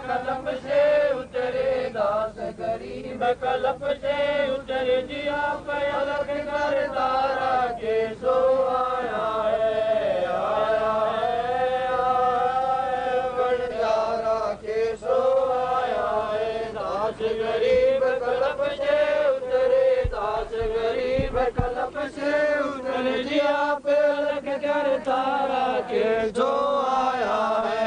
कलप से उतरे दास गरीब कलप से उतरे जिया पे अलग कर तारा के सो आया है आया है बंजारा के सो आया है दास गरीब कलप से उतरे दास गरीब कलप से उतरे जिया पे अलग कर तारा के सो आया है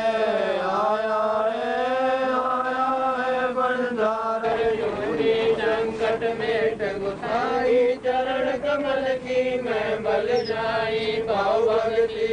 संकट में गुसाई चरण कमल की मैं बल जाई भाव भक्ति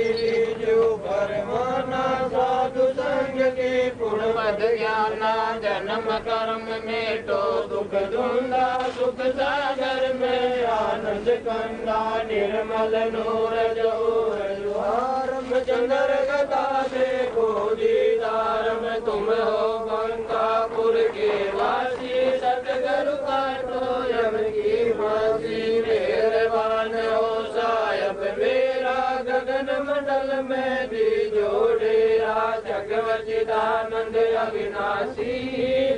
जो परमाना साधु संग की पुण्य मद ज्ञाना जन्म कर्म में तो दुख धुंधा सुख सागर में आनंद कंदा निर्मल नूर जोहारम चंद्र गदा देखो दीदार में तुम हो बंकापुर के वासी सतगुरु काटो यम की फांसी मेहरबान हो साहब मेरा गगन मंडल में दी जोड़ेरा जगवचिदानंद अविनाशी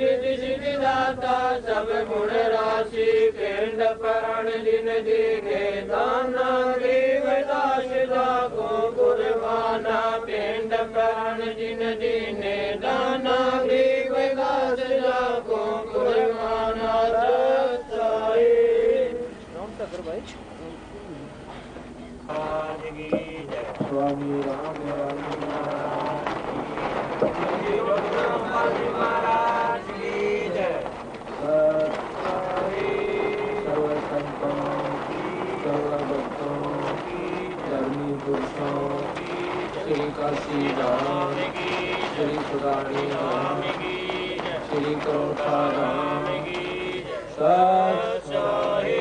रिद्धि सिद्धि दाता सब गुण राशि पिंड प्राण जिन दीने दाना गरीबदास जाको कुर्बाना पिंड प्राण जिन दीने दाना गरीबदास जाको कुर्बाना सच्चाई स्वामी राम महाराज की जय सर्व संतों सर्व भक्तों धर्मी पुरुषों श्री काशी धाम श्री सुरानी धाम श्री करोठा धाम सच्चाई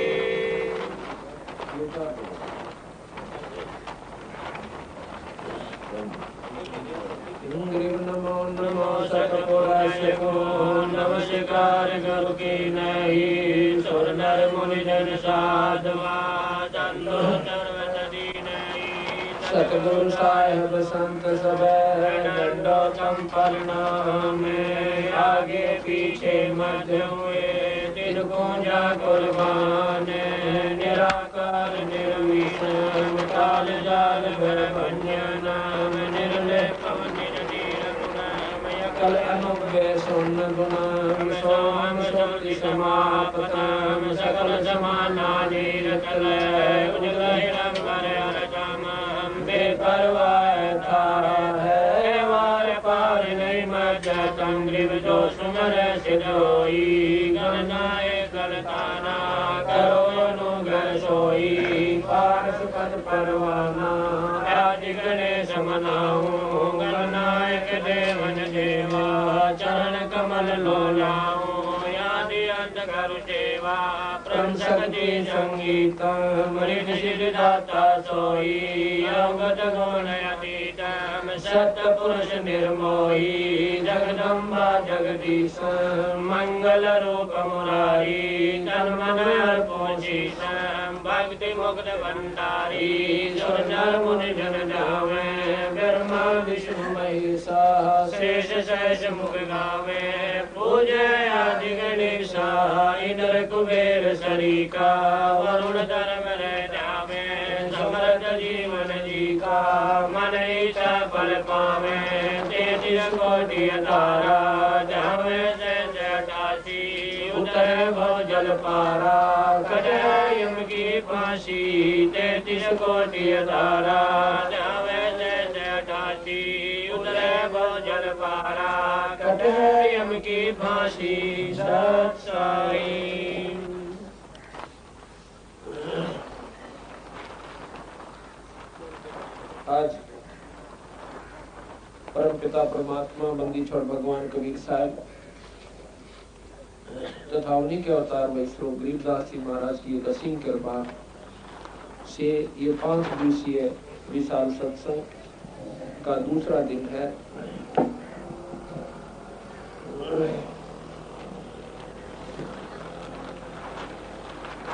नमो नमो सतपुरुषो नमस्कार गुरु की नहीं सुर नर मुनि जन साधवा चंदो सर्वदी नहीं सतगुरु साहेब संत सब दंडो चंपलना में आगे पीछे मध्य हुए दिन गुंजा कुर्बान निराकार निर्विषम काल जाल भर भन्य नाम निर्लेप कल अनुव्य सोन्न गुणाम सोम सोति समापतम सकल समानानि रचल उजलहिरम मरयरजमम बेपरवाह था है वार पार नहीं मज्जतम ग्रीव जो सुमर सिद्धोई गणनाए गलताना करो अनुग्रह सोई पार सुखद परवाना आदि गणेश मनाऊं गणनायक देवन देवा चरण कमल लोलाऊं यादि अंत करु सेवा परम शक्ति संगीत मृत सिद्धाता सोई अवगत गुण अतीतम सत्य पुरुष निर्मोही जगदम्बा जगदीश मंगल रूप मुरारी तन मन अर्पणि भक्ति मुक्त भंडारी सुर नर मुनि जन जावे ब्रह्मा विष्णु महेशा शेष सहस मुख गावे पूजय आदि गणेशा इंद्र कुबेर सरीका वरुण धर्म जावे समर्थ जीवन जी का मन ईशा फल पावे तेतीस कोटि तारा जावे से जटासी उतर भव जल पारा कटे यम की फांसी तेतीस कोटि तारा जावे से जटासी उतरे भव जल पारा कटे यम की फांसी सच्चाई। आज परम पिता परमात्मा बंदी छोड़ भगवान कबीर साहब तथा उन्हीं के अवतार वैष्णव गरीबदास जी महाराज की असीम कृपा से ये 5 दिवसीय विशाल सत्संग का दूसरा दिन है।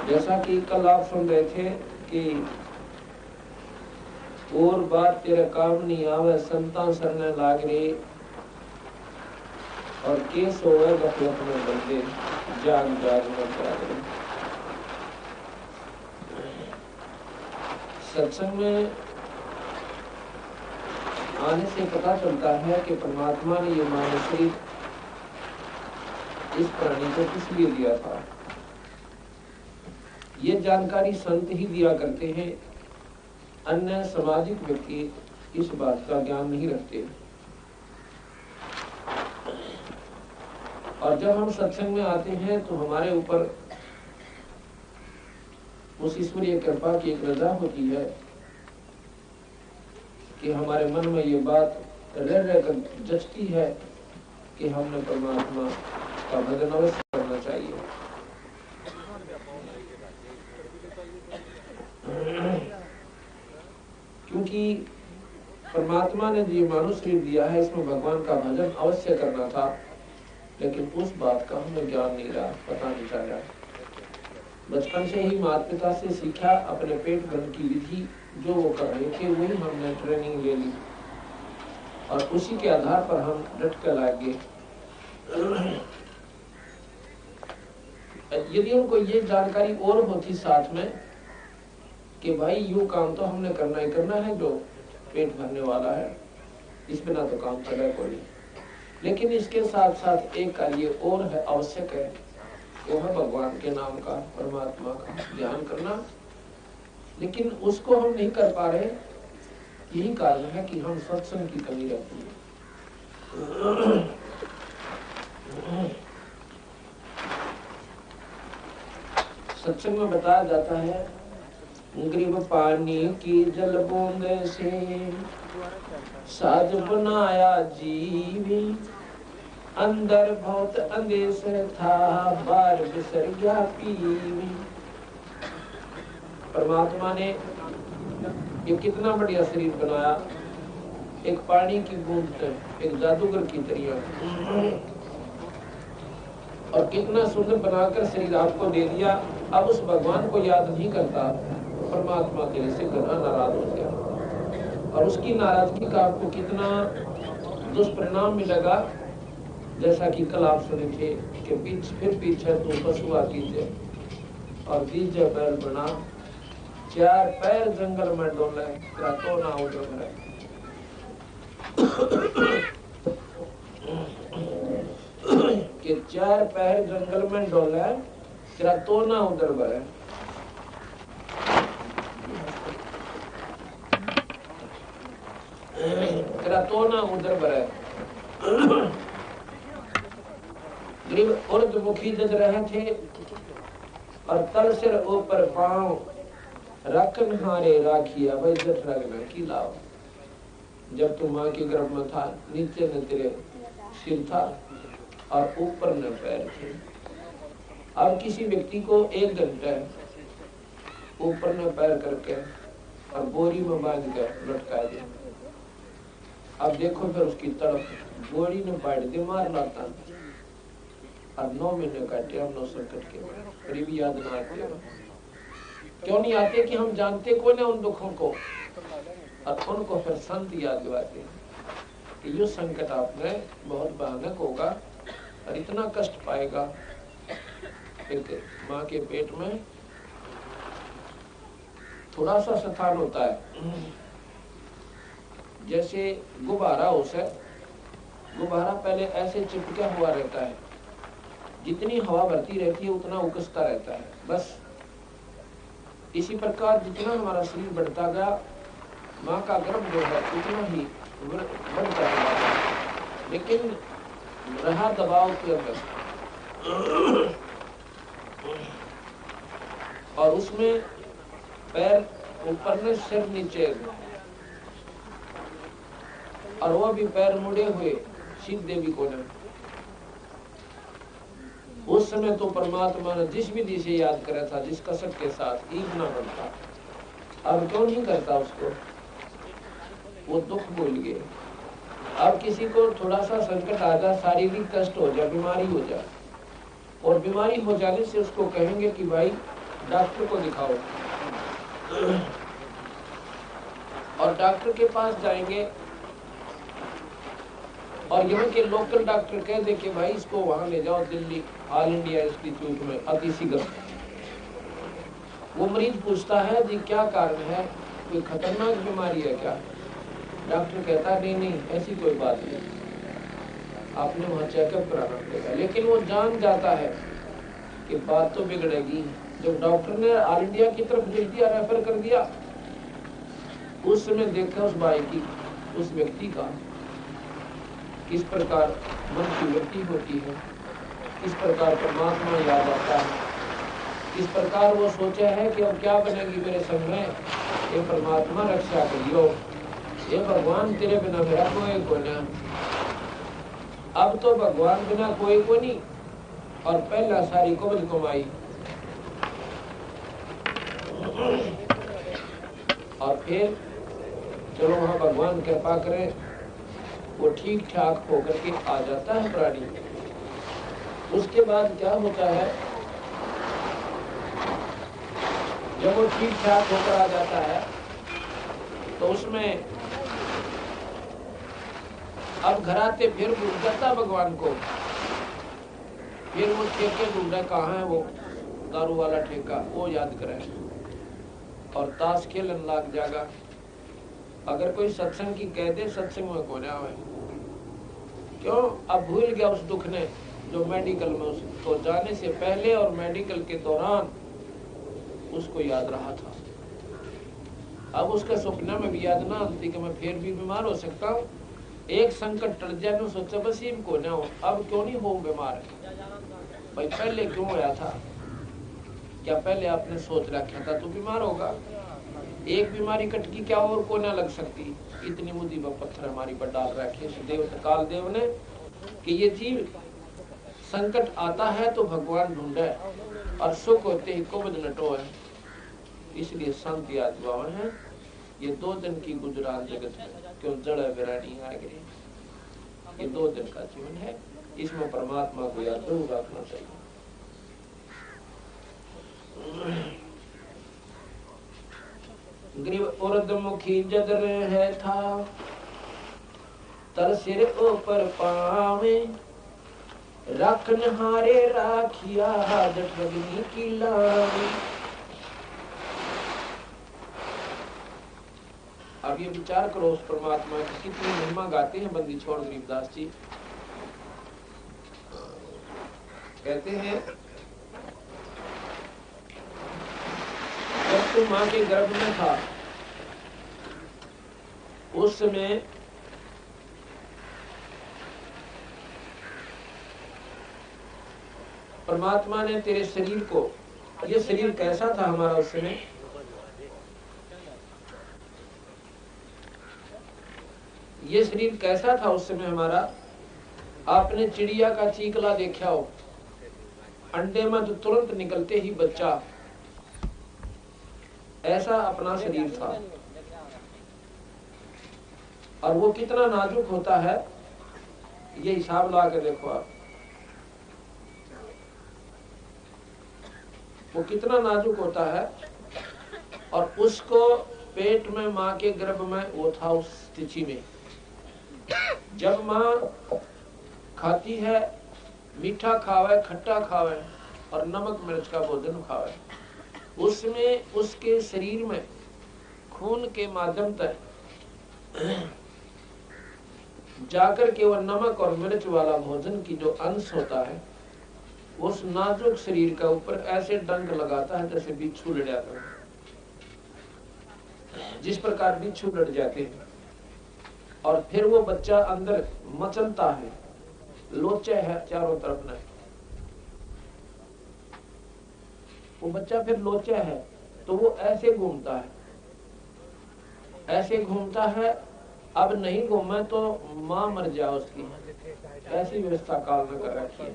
जैसा कि कल आप सुन रहे थे कि और बात तेरे काम नहीं आवे संतान सरने लाग रे और के सोए गफलत में बंदे, जाग जाग में जागरण। सत्संग में आने से पता चलता है कि परमात्मा ने ये मानव शरीर इस प्राणी को किस लिए दिया था। ये जानकारी संत ही दिया करते हैं, अन्य सामाजिक व्यक्ति इस बात का ज्ञान नहीं रखते। और जब हम सत्संग में आते हैं तो हमारे ऊपर उस ईश्वरीय कृपा की एक रजा होती है कि हमारे मन में ये बात रह रहकर जचती है कि हमने परमात्मा का भजन अवश्य करना चाहिए। क्योंकि परमात्मा ने जो मानव शरीर दिया है इसमें भगवान का भजन अवश्य करना था, लेकिन उस बात का हमें ज्ञान नहीं रहा, पता नहीं चला। बचपन से ही माता पिता से सीखा, अपने पेट भरने की विधि जो वो कर रहे थे वही हमने ट्रेनिंग ले ली और उसी के आधार पर हम डट कर लागे। यदि उनको ये जानकारी और होती साथ में कि भाई यूं काम तो हमने करना ही करना है जो पेट भरने वाला है, इस बिना तो काम चले कोई। लेकिन इसके साथ साथ एक कार्य और है, आवश्यक है, वो है भगवान के नाम का, परमात्मा का ध्यान करना। लेकिन उसको हम नहीं कर पा रहे, यही कारण है कि हम सत्संग की कमी रहती है। सत्संग में बताया जाता है, ग्रीब पानी की जल बूंद से साज बनाया जीवी, अंदर बहुत अंदेश था बार बिसर गया पीवी। परमात्मा ने ये कितना बढ़िया शरीर बनाया, एक पानी की बूंद, एक जादूगर की तरह, और कितना सुंदर बनाकर शरीर आपको दे दिया। अब उस भगवान को याद नहीं करता, परमात्मा तेरे से घना नाराज हो गया, और उसकी नाराजगी का आपको कितना दुष्परिणाम मिलेगा। जैसा कि कल आप सुने थे कि फिर पीछे तो पशुआ कीजिए और दीजिए बैल बना, चार पैर जंगल में डोले तो ना उधर कि चार पैर जंगल में डोले तेरा तो ना उधर बरे। तेरा तो ना उधर बरे। गरीब उर्दमुखी जज रहे थे और तल सिर ऊपर पांव रखन हारे राखिया भाई जट रखना की लाभ। जब तू माँ के गर्भ में था, नीचे न तेरे सिर था और ऊपर न पैर थे। अब किसी व्यक्ति को 1 घंटे ऊपर न पैर करके और बोरी में बांध कर लटका दे, अब देखो फिर उसकी तड़प, बोरी ने बांट दे मार लाता, और 9 महीने काटे हम 9 संकट के करीब याद ना आते। क्यों नहीं आते कि हम जानते कोई ना उन दुखों को, और उनको फिर संत याद दिलाते कि ये संकट आपने बहुत भयानक होगा और इतना कष्ट पाएगा। एक माँ के पेट में थोड़ा सा स्थान होता है, जैसे गुब्बारा उसे गुब्बारा पहले ऐसे चिपका हुआ रहता है, जितनी हवा भरती रहती है उतना उकसता रहता है। बस इसी प्रकार जितना हमारा शरीर बढ़ता गया, माँ का गर्भ जो है उतना ही बढ़ जाएगा, लेकिन रहा दबाव के अंदर, और उसमें पैर ऊपर में सिर नीचे, और वो भी पैर मुड़े हुए सीधे भी कोने। उस समय तो परमात्मा ने जिस विधि से याद करा था, जिस कसक के साथ ईद ना बनता, अब क्यों नहीं करता उसको, वो दुख भूल गए। अब किसी को थोड़ा सा संकट आ जाए, शारीरिक कष्ट हो जाए, बीमारी हो जाए, और बीमारी हो जाने से उसको कहेंगे कि भाई डॉक्टर को दिखाओ, और डॉक्टर के पास जाएंगे और यहाँ के लोकल डॉक्टर कह दे कि भाई इसको वहां ले जाओ दिल्ली ऑल इंडिया इंस्टीट्यूट में अति शीघ्र। वो मरीज पूछता है जी क्या कारण है, कोई खतरनाक बीमारी है क्या? डॉक्टर कहता है नहीं नहीं ऐसी कोई बात नहीं, आपने वहां चेकअप कराना पड़ेगा। लेकिन वो जान जाता है कि बात तो बिगड़ेगी। जब डॉक्टर ने ऑल इंडिया की तरफ भेज दिया, रेफर कर दिया, उस समय देखा उस भाई की, उस व्यक्ति का किस प्रकार मन की वृत्ति होती है, किस प्रकार परमात्मा याद आता है, किस प्रकार वो सोचा है कि अब क्या बनेगी मेरे संग में, ये परमात्मा रक्षा करियो, ये भगवान तेरे बिना मेरा कोई को नहीं। अब तो भगवान बिना कोई को नहीं, और पहला सारी कुबज कमाई, और फिर चलो वहां भगवान कृपा करे वो ठीक ठाक होकर के आ जाता है प्राणी। उसके बाद क्या होता है, जब वो ठीक ठाक होकर आ जाता है तो उसमें अब घर आते फिर भूल जाता भगवान को। फिर वो ठेके ढूंढे, कहाँ है वो दारू वाला ठेका, वो याद करे और ताश खेलन लग जाएगा। अगर कोई सत्संग की कह दे, सत्संग में को जावे, क्यों? अब भूल गया उस दुख ने जो मेडिकल में उसको जाने से पहले और मेडिकल के दौरान उसको याद रहा था। अब उसके सपने में भी याद ना आती कि मैं फिर भी बीमार हो सकता हूँ। एक संकट टल जाए तो सोचा बस इनको ना हो, अब क्यों नहीं हो बीमार? भाई पहले क्यों होया था? क्या पहले आपने सोच रखा था तो बीमार होगा? एक बीमारी कटकी क्या और को ना लग सकती? इतनी मुसीबत पत्थर हमारी पर डाल रखे देव काल देव ने कि ये जीव संकट आता है तो भगवान ढूंढे और सुख होते ही कुबज नटो है। इसलिए शांति आत्मा है। ये 2 दिन की गुजरात जगत में क्यों जड़ विरानी आ गई, ये 2 दिन का जीवन है, इसमें परमात्मा को याद जरूर रखना चाहिए। ग्रीव उर्दमुखी जद है था, तर सिर ऊपर पावे, रखन हारे राखिया जट रगनी की लावे। अब ये विचार करो उस परमात्मा की कितनी महिमा गाते हैं बंदी छोड़ गरीबदास जी। कहते हैं जब तू मां के गर्भ में था उस समय परमात्मा ने तेरे शरीर को, ये शरीर कैसा था हमारा उस समय? ये शरीर कैसा था उस समय हमारा? आपने चिड़िया का चीकला देखा हो, अंडे में तो तुरंत निकलते ही बच्चा, ऐसा अपना शरीर था। और वो कितना नाजुक होता है ये हिसाब लगा के देखो आप, वो कितना नाजुक होता है। और उसको पेट में माँ के गर्भ में वो था उस स्थिति में। जब माँ खाती है, मीठा खावे, खट्टा खावे और नमक मिर्च का भोजन खावे, उसमें उसके शरीर में खून के माध्यम तक जाकर के वह नमक और मिर्च वाला भोजन की जो अंश होता है उस नाजुक शरीर का ऊपर ऐसे डंक लगाता है जैसे बिच्छू लड़ जाता है। जिस प्रकार बिच्छू लड़ जाते हैं और फिर वो बच्चा अंदर मचलता है, लोचे है चारों तरफ में, वो बच्चा फिर लोचा है तो वो ऐसे घूमता है, ऐसे घूमता है। अब नहीं घूमे तो माँ मर जाए उसकी, ऐसी व्यवस्था काल में कर रखी है।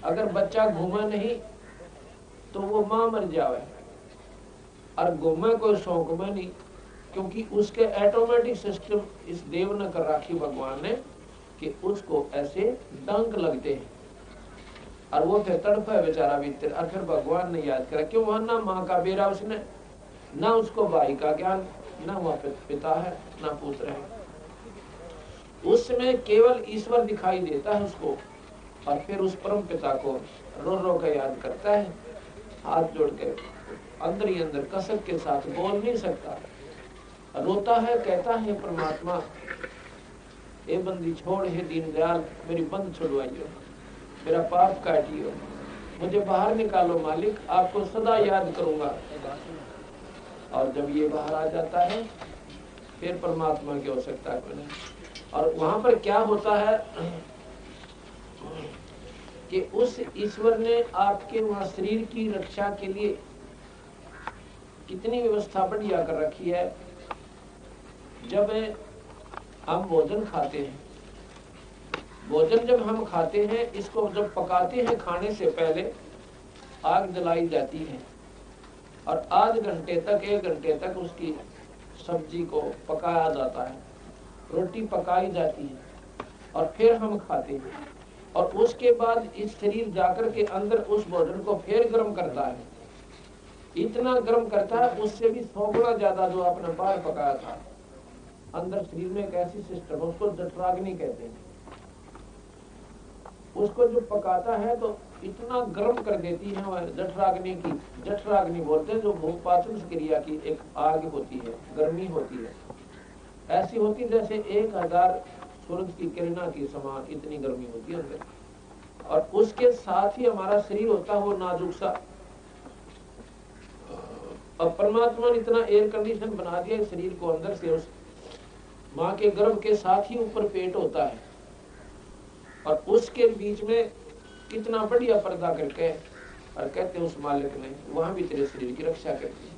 अगर बच्चा घूमा नहीं तो वो माँ मर जावे, और घूमे कोई शौक में नहीं, क्योंकि उसके ऑटोमेटिक सिस्टम इस देव ने कर रखी भगवान ने कि उसको ऐसे डंक लगते हैं और वो फिर तड़प है बेचारा भीतर। और फिर भगवान ने याद करा क्यों वहां ना माँ का बेरा उसने, ना उसको भाई का ज्ञान, ना वहां पिता है ना पुत्र है। उसमें केवल ईश्वर दिखाई देता है उसको, और फिर उस परम पिता को रो रो कर याद करता है, हाथ जोड़ कर अंदर ही अंदर कसक के साथ, बोल नहीं सकता, रोता है, कहता है परमात्मा ए बंदी छोड़, हे दीन दयाल मेरी बंद छुड़वाइयो, मेरा पाप काटियो, मुझे बाहर निकालो मालिक, आपको सदा याद करूंगा। और जब ये बाहर आ जाता है फिर परमात्मा की आवश्यकता को नहीं। और वहां पर क्या होता है कि उस ईश्वर ने आपके वहां शरीर की रक्षा के लिए कितनी व्यवस्था बढ़िया कर रखी है। जब हम भोजन खाते हैं, भोजन जब हम खाते हैं, इसको जब पकाते हैं खाने से पहले आग जलाई जाती है और आध घंटे तक 1 घंटे तक उसकी सब्जी को पकाया जाता है, रोटी पकाई जाती है और फिर हम खाते हैं। और उसके बाद इस शरीर जाकर के अंदर उस भोजन को फिर गर्म करता है, इतना गर्म करता है उससे भी 100 गुना ज्यादा जो आपने बाहर पकाया था। अंदर शरीर में एक ऐसी सिस्टम, उसको जठराग्नि कहते हैं, उसको जो पकाता है तो इतना गर्म कर देती है वह जठराग्नि की, जठराग्नि बोलते हैं, जो भूपाचन क्रिया की एक आग होती है, गर्मी होती है, ऐसी होती जैसे 1000 सूरज की किरणा की समान इतनी गर्मी होती है अंदर। और उसके साथ ही हमारा शरीर होता है वो नाजुक सा। अब परमात्मा ने इतना एयर कंडीशन बना दिया शरीर को अंदर से, उस माँ के गर्भ के साथ ही ऊपर पेट होता है और उसके बीच में कितना बढ़िया पर्दा करके, और कहते हैं उस मालिक ने वहां भी तेरे शरीर की रक्षा कर दी।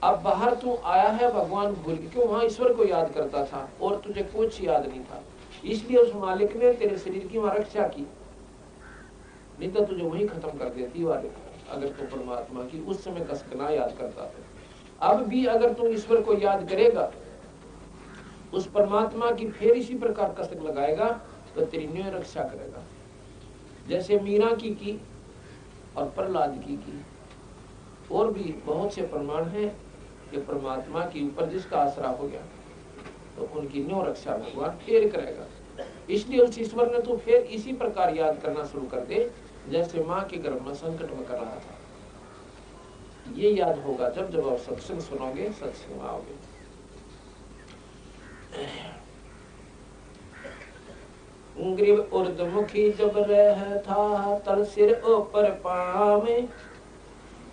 अब बाहर तू आया है भगवान भूल के, क्यों? वहां ईश्वर को याद करता था और तुझे कुछ याद नहीं था, इसलिए उस मालिक ने तेरे शरीर की वहां रक्षा की, नहीं तो तुझे वही खत्म कर देती वाले, अगर तू परमात्मा की उस समय कसक ना याद करता था। अब भी अगर तू ईश्वर को याद करेगा, उस परमात्मा की फिर इसी प्रकार कसक लगाएगा तो तेरी न्याय रक्षा करेगा। जैसे मीरा की और प्रहलाद की। और भी बहुत से प्रमाण हैं कि परमात्मा के ऊपर जिसका आसरा हो गया तो उनकी न्याय रक्षा भगवान फिर करेगा। इसलिए उस ईश्वर ने तो फिर इसी प्रकार याद करना शुरू कर दे जैसे माँ के गर्भ में संकट में कर रहा था। ये याद होगा जब जब आप सत्संग सुनोगे, सत्संग में आओगे। ग्रीव उर्दमुखी जब रह था, तल सिर ऊपर पावे,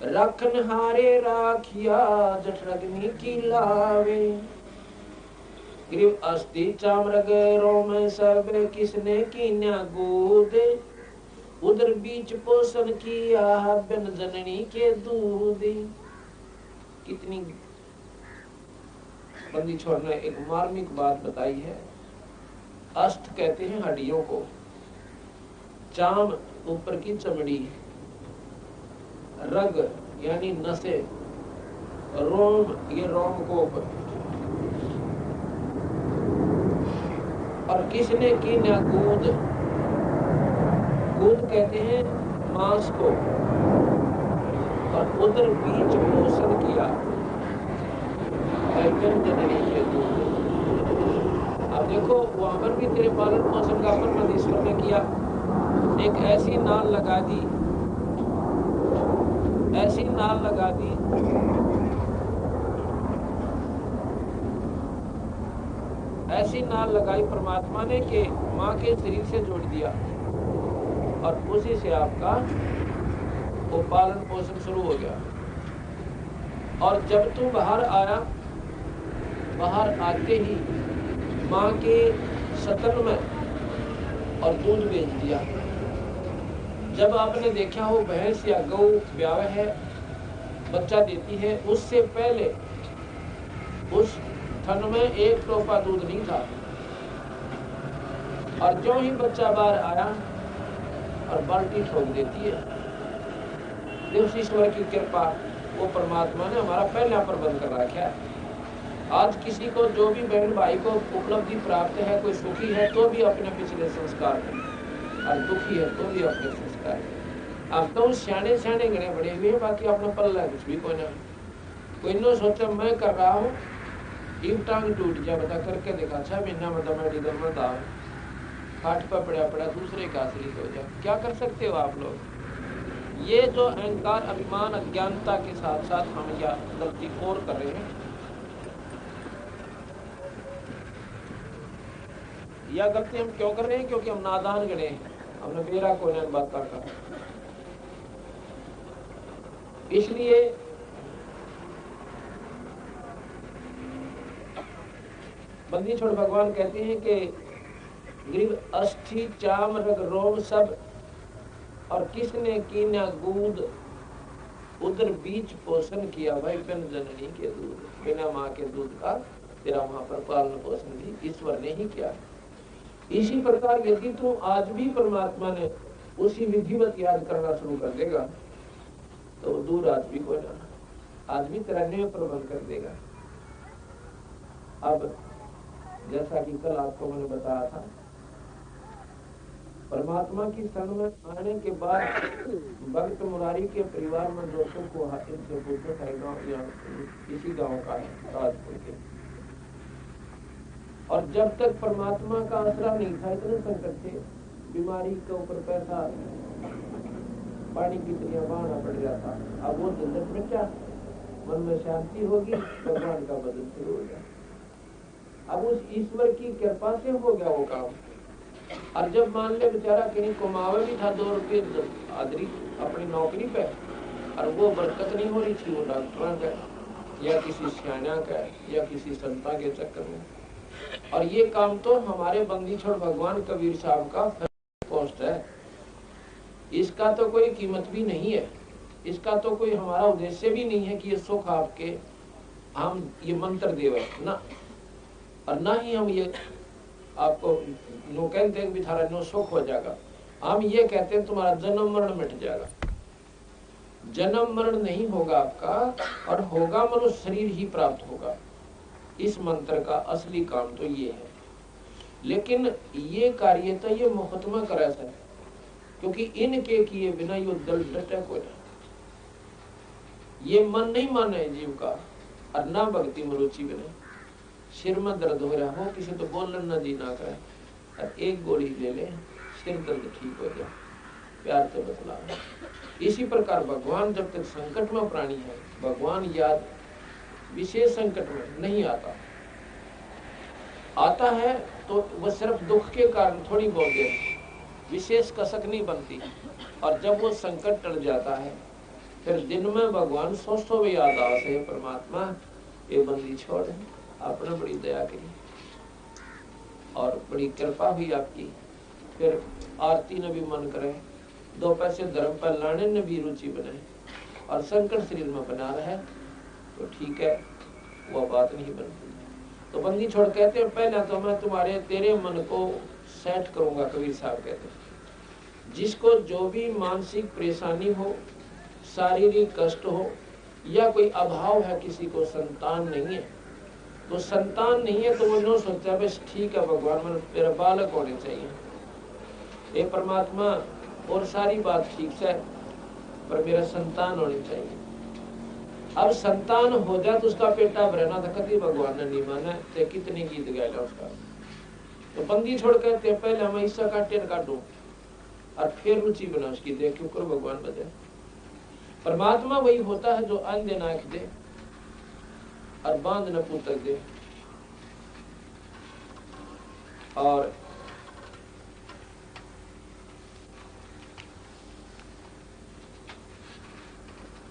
रखन हारे राखिया जठरग्नि की लावे। ग्रीव अस्थि चामरग रोम सब किसने कीन्या गोद, उधर बीच पोषण किया बिन जननी के दूध। कितनी बंदी छोड़ ने एक मार्मिक बात बताई है। अष्ट कहते हैं हड्डियों को, चाम ऊपर की चमड़ी, रग यानी नसें, रोम ये रोमकोप, और किसने की ना गूद, गूद कहते हैं मांस को, और उधर बीच पोषण किया जननी के दूध। अब देखो वहां पर भी तेरे पालन पोषण का प्रबंध ईश्वर ने किया। एक ऐसी नाल लगा दी, ऐसी नाल लगा दी ऐसी नाल लगाई परमात्मा ने कि माँ के शरीर से जोड़ दिया और उसी से आपका वो पालन पोषण शुरू हो गया। और जब तू बाहर आया, बाहर आते ही माँ के सतन में और दूध बेच दिया। जब आपने देखा हो भैंस या गौ ब्याह है, बच्चा देती है, उससे पहले उस थन में 1 टोपा दूध नहीं था, और जो ही बच्चा बाहर आया और बाल्टी ठोक देती है। देव ईश्वर की कृपा, वो परमात्मा ने हमारा पहला प्रबंध कर रखा है। आज किसी को जो भी बहन भाई को उपलब्धि प्राप्त है, कोई सुखी है तो भी अपने पिछले संस्कार है, और दुखी है तो भी अपने संस्कार है। अब तो सियाने सियाने गणे बड़े हुए, बाकी अपना पल्ला कुछ भी कोई ना। कोई न सोचा मैं कर रहा हूँ एक टांग टूट गया, बता करके देखा 6 महीना में मेडिकल में दाव खाट पर पड़ा पड़ा दूसरे का आश्रित हो जाए। क्या कर सकते हो आप लोग? ये जो अहंकार अभिमान अज्ञानता के साथ साथ हम यह गलती और कर रहे हैं। यह गलती हम क्यों कर रहे हैं? क्योंकि हम नादान गणे हैं, हमने बेरा को बात का। इसलिए बंदी छोड़ भगवान कहते हैं कि ग्रीव अस्थि चाम रग रोम सब, और किसने कीना गूद उधर बीच पोषण किया। भाई बिन जननी के दूध, बिना माँ के दूध का तेरा वहां पर पालन पोषण भी ईश्वर ने ही किया। इसी प्रकार यदि तू आज भी परमात्मा ने उसी विधिवत याद करना शुरू कर देगा तो दूर आज भी कोई ना, आज भी तेरा न्याय प्रबंध कर देगा। अब जैसा कि कल आपको मैंने बताया था, परमात्मा की शरण में आने के बाद भक्त मुरारी के परिवार में जो सुख हुआ, इनसे पूछो है गाँव या इसी गांव का है, राजपुर के। और जब तक परमात्मा का आसरा नहीं था, इतने संकट थे, बीमारी के ऊपर पैसा, पानी की तरह बहाना पड़ जाता। अब वो झंझट में क्या, मन में शांति होगी, भगवान का भजन शुरू हो जाए। अब उस ईश्वर की कृपा से हो गया वो काम। और जब मान ले बेचारा कहीं कमावे भी था 2 रुपये आदरी अपनी नौकरी पे, और वो बरकत नहीं हो रही थी, वो डॉक्टर का या किसी सियाना का या किसी संता के चक्कर में। और ये काम तो हमारे बंदी छोड़ भगवान कबीर साहब का पोस्ट है। इसका तो कोई कीमत भी नहीं है, इसका तो कोई हमारा उद्देश्य भी नहीं है कि ये सुख आपके हम ये मंत्र देवे ना, और ना ही हम ये आपको नो कहते हैं कि थारा नो सुख हो जाएगा। हम ये कहते हैं तुम्हारा जन्म मरण मिट जाएगा। जन्म मरण नहीं होगा आपका, और होगा मनुष्य शरीर ही प्राप्त होगा। इस मंत्र का असली काम तो ये है। लेकिन ये कार्य तो ये महात्मा कर ऐसा है, क्योंकि इनके किए बिना ये दल डटे को ना, ये मन नहीं माने जीव का, और ना भक्ति में रुचि बने। सिर में दर्द हो रहा हो, किसी तो बोलन ना जी ना करे, और एक गोली ले ले, सिर दर्द ठीक हो जाए, प्यार से बतला। इसी प्रकार भगवान जब तक संकट में प्राणी है, भगवान याद विशेष संकट में नहीं आता। आता है तो वह सिर्फ दुख के कारण थोड़ी बहुत देर, विशेष कसक नहीं बनती। और जब वो संकट टल जाता है, फिर दिन में भगवान सोचो भी याद आस है, परमात्मा ये बंदी छोड़ आपने बड़ी दया की और बड़ी कृपा हुई आपकी। फिर आरती ने भी मन करे, 2 पैसे धर्म पर लाने ने भी रुचि बनाए, और संकट शरीर में बना रहे तो ठीक है, वो बात नहीं बनती। तो बंदी छोड़ कहते हैं पहले तो मैं तुम्हारे तेरे मन को सेट करूंगा। कबीर साहब कहते हैं जिसको जो भी मानसिक परेशानी हो, शारीरिक कष्ट हो, या कोई अभाव है, किसी को संतान नहीं है, तो संतान नहीं है तो वो नो सोचता बस ठीक है भगवान मन मेरा बालक होने चाहिए, ये परमात्मा और सारी बात ठीक से, पर मेरा संतान होनी चाहिए। अब संतान हो जाए तो उसका पेटा भरना था, कभी भगवान ने नहीं माना, तो कितने गीत गाया उसका। तो बंदी छोड़ कहते पहले हम ईसा का टेर काटू और फिर रुचि बना उसकी, देख क्यों कर भगवान बजाए। परमात्मा वही होता है जो अंधे नाक दे और बांध न पुत्र दे, और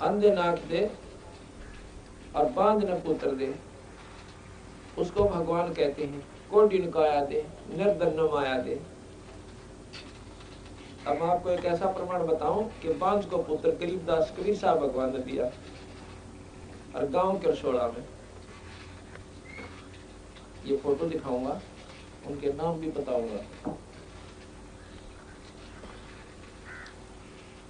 अंधे नाक दे और बांध न पुत्र दे, उसको भगवान कहते हैं। कोडिन काया दे, निर्धन माया दे। अब मैं आपको एक ऐसा प्रमाण बताऊं कि बांझ को पुत्र गरीबदास कबीर साहब भगवान ने दिया, और गांव के रसोड़ा में, ये फोटो दिखाऊंगा, उनके नाम भी बताऊंगा।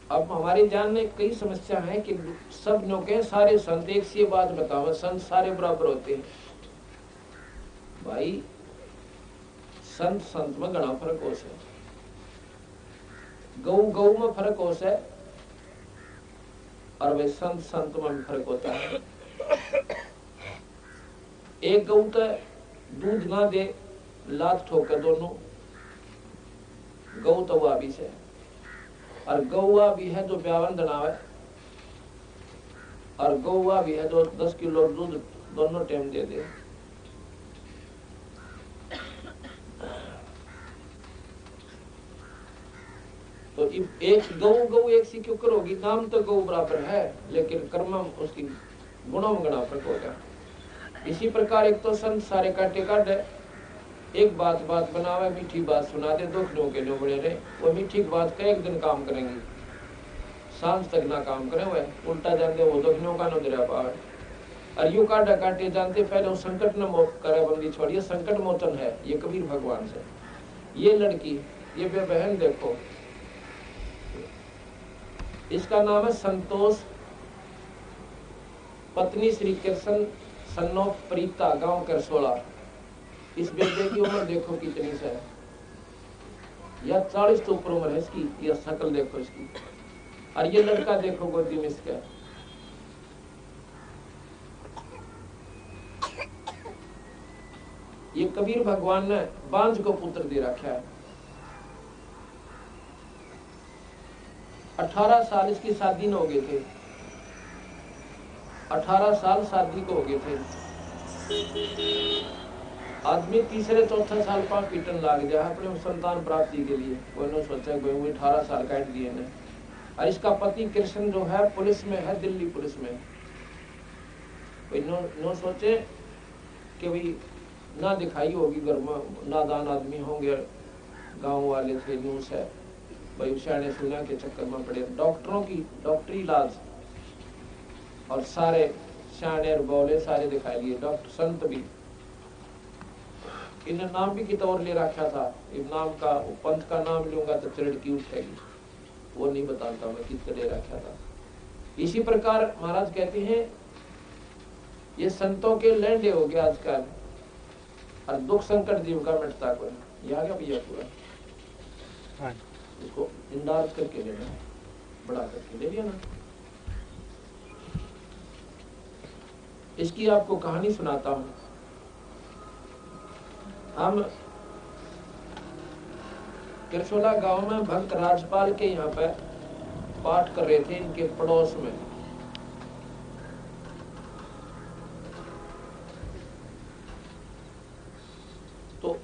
अब हमारे जान में कई समस्या है कि सब लोग के सारे संत एक सी बात बताओ, संत सारे बराबर होते हैं। भाई संत संत में घना फर्क हो से, गौ गौ में फर्क हो से, और भाई संत संत में भी फर्क होता है। एक गऊ तो दूध ना दे, लात ठोके दोनों, गऊ तो हुआ भी से, और गौआ भी है जो ब्यावन दनावे, और गौआ भी है जो 10 किलो दूध दोनों टाइम दे दे। तो एक गऊ एक सी क्यों करोगी, नाम तो गऊ बराबर है, लेकिन कर्म उसकी गुणों में गणा फर्क होगा। इसी प्रकार एक तो संत सारे काटे काटे, एक बात बनावे, मीठी बात सुना दे, दुखनों के लिए बड़े रहे, वो मीठी बात का एक दिन काम करेंगे, सांझ तक ना काम करे, हुए उल्टा जानते वो दुखनों का न दरिया पावे। और यू काटा काटे जानते पहले वो संकट न करे बंदी छोड़िए, संकट मोचन है ये कबीर भगवान से। ये लड़की, ये बहन देखो, इसका नाम है संतोष, पत्नी श्री कृष्ण, सन्नो प्रीता, गांव करसोला। इस बेटे की उम्र देखो कितनी से है, या 40 तो ऊपर उम्र है इसकी, या शकल देखो इसकी, और ये लड़का देखो गोदी में इसका। ये कबीर भगवान ने बांझ को पुत्र दे रखा है। 18 साल इसकी शादी न हो गए थे, 18 साल शादी को हो गए थे। आदमी तीसरे चौथे साल पर पीटन लाग गया अपने संतान प्राप्ति के लिए। कोई सोचा 18 साल काट दिए ने। और इसका पति कृष्ण जो है पुलिस में है, दिल्ली पुलिस में। कोई नो सोचे कि भाई ना दिखाई होगी घर में, नादान आदमी होंगे, गांव वाले थे, न्यूज है भाई उशाने सुना के चक्कर में पड़े। डॉक्टरों की डॉक्टरी इलाज और सारे शाने और बोले सारे दिखाई लिए, डॉक्टर संत भी। इन्हें नाम भी कितौर ले रखा था, इस नाम का पंथ का नाम लूंगा तो चिड़की उठेगी, वो नहीं बताता मैं कितने ले रखा था। इसी प्रकार महाराज कहते हैं ये संतों के लैंडे हो गया आजकल, और दुख संकट जीव का मिटता कोई। ये आ गया भैया पूरा, इसको इंडार्ज करके लेना, बड़ा करके ले लिया ना। इसकी आपको कहानी सुनाता हूं। हम करसोला गांव में भक्त राजपाल के यहाँ पर पाठ कर रहे थे, इनके पड़ोस में। तो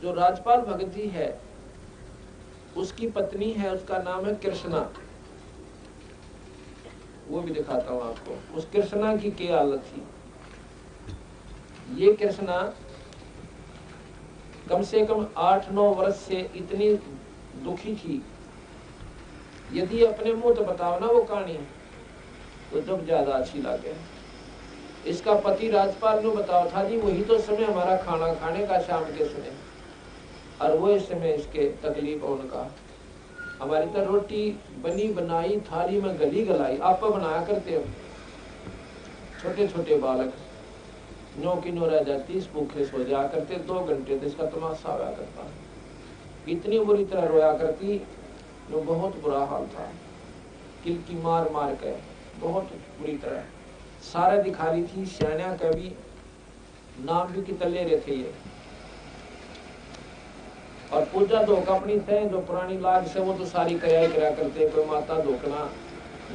जो राजपाल भगत जी है उसकी पत्नी है, उसका नाम है कृष्णा। वो भी दिखाता हूं आपको। उस कृष्णा की क्या हालत थी। ये कृष्णा कम से कम 8-9 वर्ष से इतनी दुखी थी, यदि अपने मुंह तो बताओ ना वो कहानी तो जब ज्यादा अच्छी लगे। इसका पति राजपाल ने बताओ था जी वही तो समय हमारा खाना खाने का शाम के समय, और वो इस समय इसके तकलीफ उनका। हमारी तो रोटी बनी बनाई थाली में गली गलाई आप बनाया करते हो। छोटे छोटे बालक 9 की 9 रह जाती, इस भूखे सो जाया करते। 2 घंटे तो इसका तमाशा होया करता, इतनी बुरी तरह रोया करती, जो बहुत बुरा हाल था। किलकी मार मार के बहुत बुरी तरह सारे दिखा रही थी। सैन्या का भी नाम भी कितने ले रहे थे ये। और पूजा धोक अपनी थे जो पुरानी लाग से वो तो सारी करा करते। कोई माता धोकना,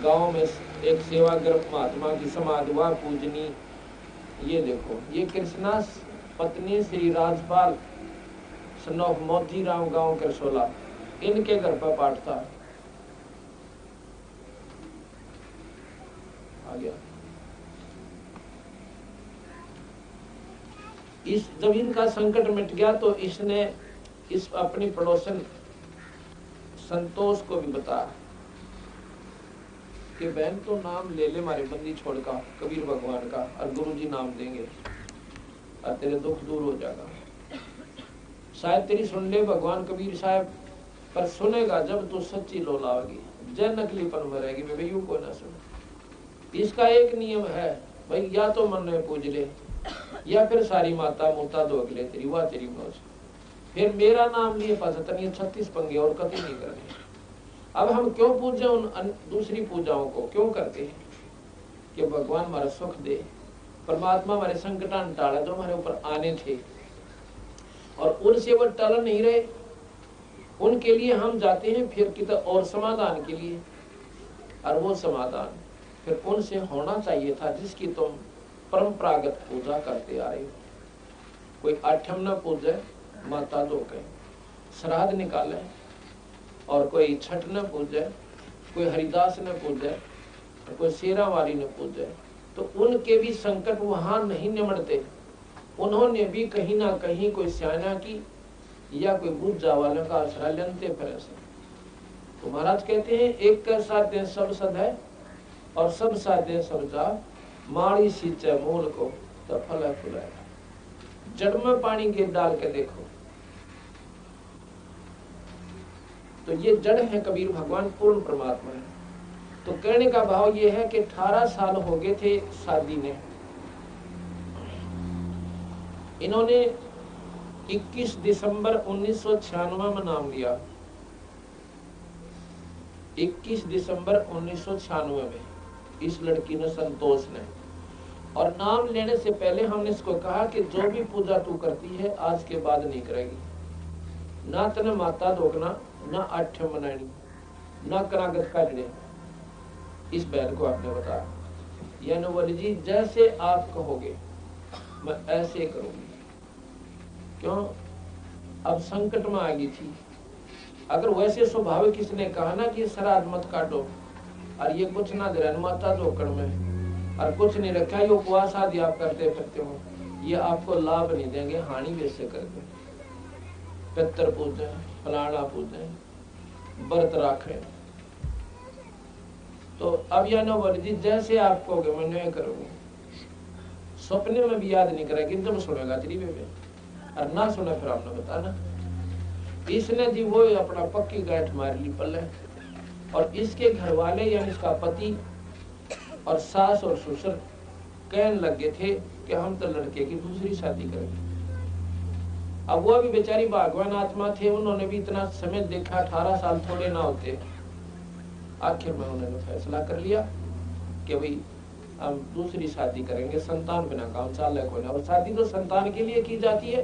गांव में एक सेवाग्रस्त महात्मा की समाधि हुआ पूजनी। ये देखो ये कृष्णा पत्नी श्री राजपाल सन ऑफ मोतीराम, गांव करसोला, इनके घर पर पाठ था। आ गया। इस जब इनका संकट मिट गया तो इसने इस अपनी पड़ोसन संतोष को भी बताया कि बहन तो नाम ले ले मारे बंदी छोड़ का, कबीर भगवान का, और गुरुजी नाम देंगे और तेरे दुख दूर हो जाएगा। शायद तेरी सुन ले भगवान कबीर साहब, पर सुनेगा जब तू सच्ची लोलाओगी, जय नकलीपन में रहेगी। भाई यूं को ना सुन। इसका एक नियम है भाई, या तो मन में पूज ले या फिर सारी माता मूता धोक ले तेरी, वाह तेरी मौज। फिर मेरा नाम लिए पास 36 पंगे और कभी नहीं करने। अब हम क्यों पूजे उन दूसरी पूजाओं को, क्यों करते हैं कि भगवान हमारा सुख दे, परमात्मा हमारे संकटान टाला जो हमारे ऊपर आने थे, और उनसे वो टल नहीं रहे, उनके लिए हम जाते हैं फिर कितना और समाधान के लिए। और वो समाधान फिर उनसे होना चाहिए था जिसकी तुम परंपरागत पूजा करते आ रहे हो। कोई आठम न पूजे माता दो के श्राद्ध निकाले, और कोई छठ न पूजे, कोई हरिदास न पूजे, कोई शेरावारी न पूजे, तो उनके भी संकट वहां नहीं निमटते। उन्होंने भी कहीं ना कहीं कोई स्याना की या कोई बुझा वालों का आश्रय लेते फिर से। तो महाराज कहते हैं एक कर साध्य सब सद है और सब साध्य सब जा, माड़ी सींचे मूल को तो फल फुलाएगा। जड़ में पानी गिर डाल के देखो तो ये जड़ है कबीर भगवान, पूर्ण परमात्मा है। तो कहने का भाव ये है कि 18 साल हो गए थे शादी ने, इन्होंने 21 दिसंबर 1996 में नाम लिया। 21 दिसंबर 1996 में इस लड़की ने, संतोष ने, और नाम लेने से पहले हमने इसको कहा कि जो भी पूजा तू करती है आज के बाद नहीं करेगी, ना तने माता धोकना, ना आठ्य मनानी, ना करागत काटने। इस बहन को आपने बताया, यानी बोली जी जैसे आप कहोगे मैं ऐसे करूंगी। क्यों? अब संकट में आ गई थी। अगर वैसे स्वभाव किसने कहा ना कि श्राद्ध मत काटो, और ये कुछ ना दे रहा माता धोकड़ में, और कुछ नहीं रखा, ये उपवास आदि आप करते फिरते हो, ये आपको लाभ नहीं देंगे, हानि वैसे करके। पितर पूजे, फलाना पूजे, व्रत राखे। तो अब यह न बोली जी जैसे आप कहोगे मैं नहीं करूंगी। सपने में भी याद नहीं करेगी, जब सुनेगा त्रिवे में, और ना सुना फिर आपने बताना। इसने जी वो अपना पक्की गांठ मार ली पल्ले, और इसके घर वाले यानी इसका पति और सास और ससुर कहने लगे थे कि हम तो लड़के की दूसरी शादी करेंगे। अब वो भी बेचारी भगवान आत्मा थे, उन्होंने भी इतना समय देखा, 18 साल थोड़े ना होते। आखिर में उन्होंने फैसला कर लिया कि भाई हम दूसरी शादी करेंगे, संतान बिना काम चाल को। और शादी तो संतान के लिए की जाती है,